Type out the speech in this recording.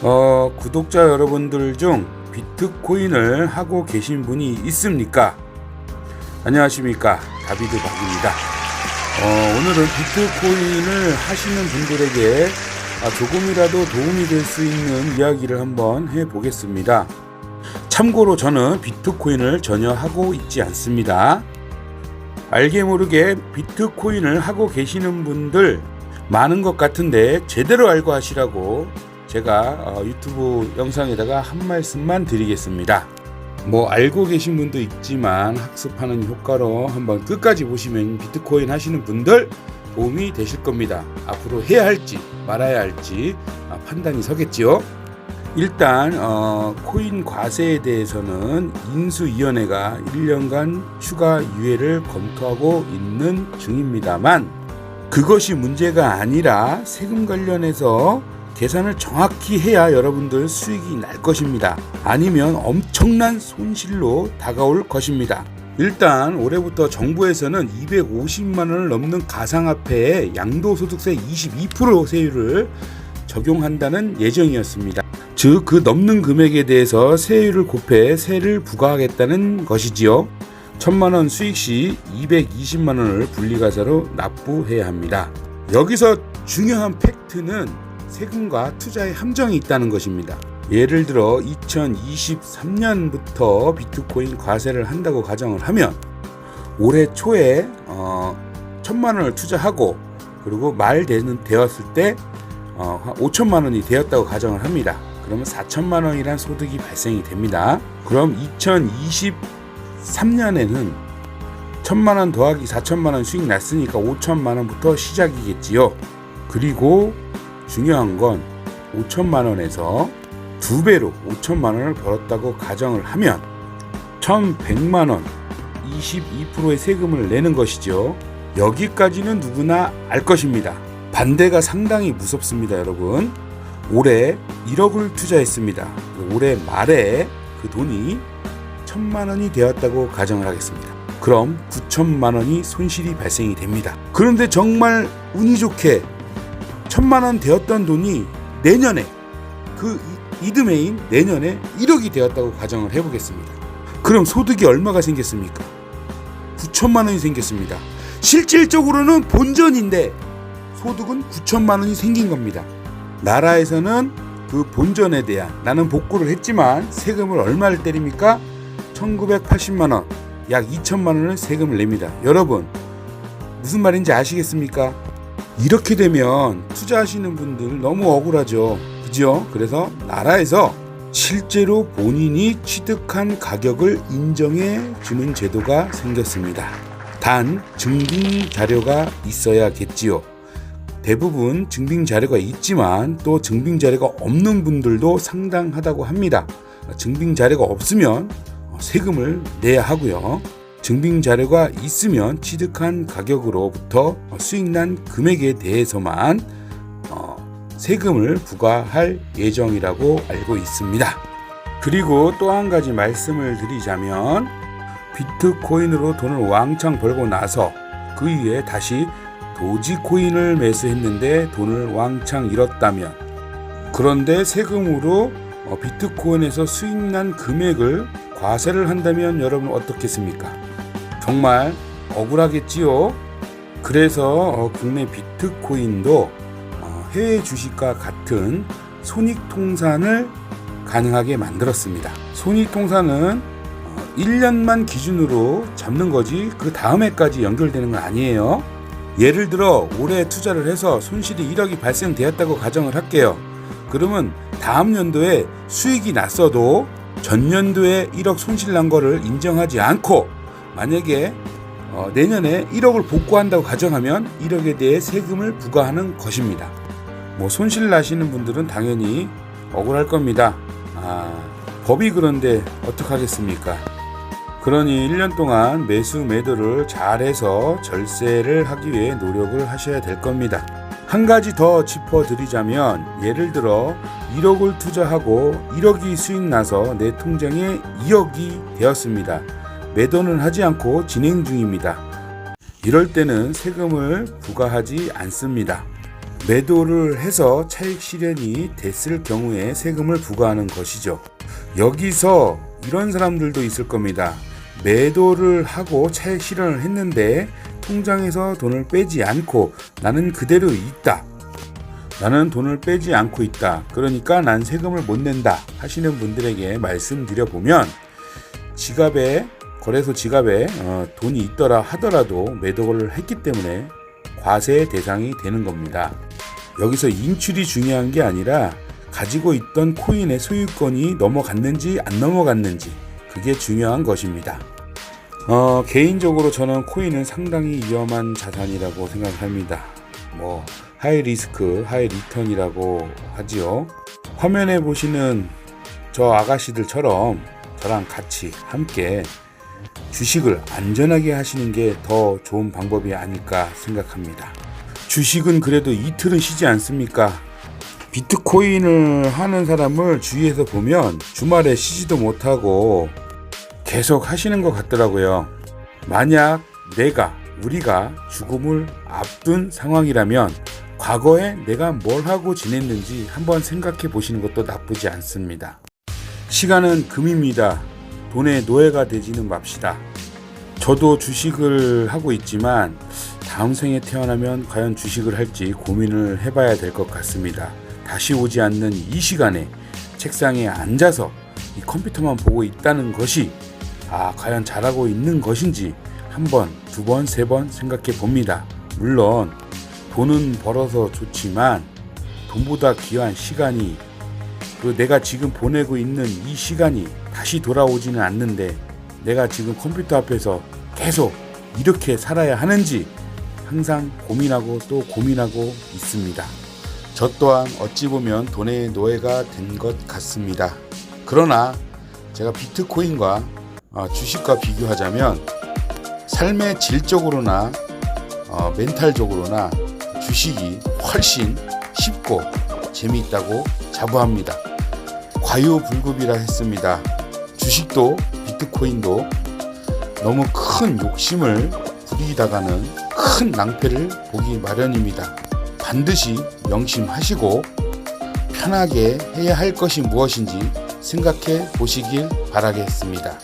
구독자 여러분들 중 비트코인을 하고 계신 분이 있습니까? 안녕하십니까, 다비드 박입니다. 오늘은 비트코인을 하시는 분들에게 조금이라도 도움이 될 수 있는 이야기를 한번 해보겠습니다. 참고로 저는 비트코인을 전혀 하고 있지 않습니다. 알게 모르게 비트코인을 하고 계시는 분들 많은 것 같은데 제대로 알고 하시라고 제가 유튜브 영상에다가 한 말씀만 드리겠습니다. 알고 계신 분도 있지만 학습하는 효과로 한번 끝까지 보시면 비트코인 하시는 분들 도움이 되실 겁니다. 앞으로 해야 할지 말아야 할지 판단이 서겠지요. 일단 코인 과세에 대해서는 인수위원회가 1년간 추가 유예를 검토하고 있는 중입니다만, 그것이 문제가 아니라 세금 관련해서 계산을 정확히 해야 여러분들 수익이 날 것입니다. 아니면 엄청난 손실로 다가올 것입니다. 일단 올해부터 정부에서는 250만 원을 넘는 가상화폐에 양도소득세 22% 세율을 적용한다는 예정이었습니다. 즉, 그 넘는 금액에 대해서 세율을 곱해 세를 부과하겠다는 것이지요. 1000만 원 수익 시 220만 원을 분리과세로 납부해야 합니다. 여기서 중요한 팩트는 세금과 투자의 함정이 있다는 것입니다. 예를 들어 2023년부터 비트코인 과세를 한다고 가정을 하면 올해 초에 1000만 원을 투자하고 그리고 말 되었을 때 5천만 원이 되었다고 가정을 합니다. 그러면 4천만 원이란 소득이 발생이 됩니다. 그럼 2023년에는 1000만 원 더하기 4천만 원 수익 났으니까 5천만 원부터 시작이겠지요. 그리고 중요한 건 5천만 원에서 2배로 5천만 원을 벌었다고 가정을 하면 1100만 원 22%의 세금을 내는 것이죠. 여기까지는 누구나 알 것입니다. 반대가 상당히 무섭습니다. 여러분, 올해 1억을 투자했습니다. 올해 말에 그 돈이 1000만 원이 되었다고 가정을 하겠습니다. 그럼 9천만 원이 손실이 발생이 됩니다. 그런데 정말 운이 좋게 1000만 원 되었던 돈이 내년에 그 이듬해인 내년에 1억이 되었다고 가정을 해보겠습니다. 그럼 소득이 얼마가 생겼습니까? 9천만 원이 생겼습니다. 실질적으로는 본전인데 소득은 9천만 원이 생긴 겁니다. 나라에서는 그 본전에 대한, 나는 복구를 했지만 세금을 얼마를 때립니까? 1980만 원, 약 2천만 원을 세금을 냅니다. 여러분, 무슨 말인지 아시겠습니까? 이렇게 되면 투자하시는 분들 너무 억울하죠. 그죠? 그래서 나라에서 실제로 본인이 취득한 가격을 인정해 주는 제도가 생겼습니다. 단 증빙 자료가 있어야겠지요. 대부분 증빙 자료가 있지만 또 증빙 자료가 없는 분들도 상당하다고 합니다. 증빙 자료가 없으면 세금을 내야 하고요. 증빙 자료가 있으면 취득한 가격으로부터 수익난 금액에 대해서만 세금을 부과할 예정이라고 알고 있습니다. 그리고 또 한 가지 말씀을 드리자면, 비트코인으로 돈을 왕창 벌고 나서 그 이후에 다시 도지코인을 매수했는데 돈을 왕창 잃었다면, 그런데 세금으로 비트코인에서 수익난 금액을 과세를 한다면 여러분 어떻겠습니까? 정말 억울하겠지요. 그래서 국내 비트코인도 해외 주식과 같은 손익통산을 가능하게 만들었습니다. 손익통산은 1년만 기준으로 잡는 거지 그 다음 해까지 연결되는 건 아니에요. 예를 들어 올해 투자를 해서 손실이 1억이 발생되었다고 가정을 할게요. 그러면 다음 연도에 수익이 났어도 전년도에 1억 손실 난 거를 인정하지 않고, 만약에 내년에 1억을 복구한다고 가정하면 1억에 대해 세금을 부과하는 것입니다. 손실 나시는 분들은 당연히 억울할 겁니다. 법이 그런데 어떡하겠습니까? 그러니 1년 동안 매수 매도를 잘해서 절세를 하기 위해 노력을 하셔야 될 겁니다. 한 가지 더 짚어드리자면, 예를 들어 1억을 투자하고 1억이 수익 나서 내 통장에 2억이 되었습니다. 매도는 하지 않고 진행 중입니다. 이럴 때는 세금을 부과하지 않습니다. 매도를 해서 차익 실현이 됐을 경우에 세금을 부과하는 것이죠. 여기서 이런 사람들도 있을 겁니다. 매도를 하고 차익 실현을 했는데 통장에서 돈을 빼지 않고 나는 그대로 있다. 나는 돈을 빼지 않고 있다. 그러니까 난 세금을 못 낸다 하시는 분들에게 말씀드려보면, 거래소 지갑에 돈이 있더라 하더라도 매도를 했기 때문에 과세 대상이 되는 겁니다. 여기서 인출이 중요한 게 아니라 가지고 있던 코인의 소유권이 넘어갔는지 안 넘어갔는지, 그게 중요한 것입니다. 개인적으로 저는 코인은 상당히 위험한 자산이라고 생각합니다. 하이 리스크, 하이 리턴이라고 하지요. 화면에 보시는 저 아가씨들처럼 저랑 같이 함께 주식을 안전하게 하시는 게 더 좋은 방법이 아닐까 생각합니다. 주식은 그래도 이틀은 쉬지 않습니까? 비트코인을 하는 사람을 주위에서 보면 주말에 쉬지도 못하고 계속 하시는 것 같더라고요. 만약 우리가 죽음을 앞둔 상황이라면 과거에 내가 뭘 하고 지냈는지 한번 생각해 보시는 것도 나쁘지 않습니다. 시간은 금입니다. 돈의 노예가 되지는 맙시다. 저도 주식을 하고 있지만 다음 생에 태어나면 과연 주식을 할지 고민을 해봐야 될 것 같습니다. 다시 오지 않는 이 시간에 책상에 앉아서 이 컴퓨터만 보고 있다는 것이 과연 잘하고 있는 것인지 한 번, 두 번, 세 번 생각해 봅니다. 물론 돈은 벌어서 좋지만 돈보다 귀한 시간이, 그리고 내가 지금 보내고 있는 이 시간이 다시 돌아오지는 않는데 내가 지금 컴퓨터 앞에서 계속 이렇게 살아야 하는지 항상 고민하고 또 고민하고 있습니다. 저 또한 어찌 보면 돈의 노예가 된 것 같습니다. 그러나 제가 비트코인과 주식과 비교하자면 삶의 질적으로나 멘탈적으로나 주식이 훨씬 쉽고 재미있다고 자부합니다. 과유불급이라 했습니다. 주식도 비트코인도 너무 큰 욕심을 부리다가는 큰 낭패를 보기 마련입니다. 반드시 명심하시고 편하게 해야 할 것이 무엇인지 생각해 보시길 바라겠습니다.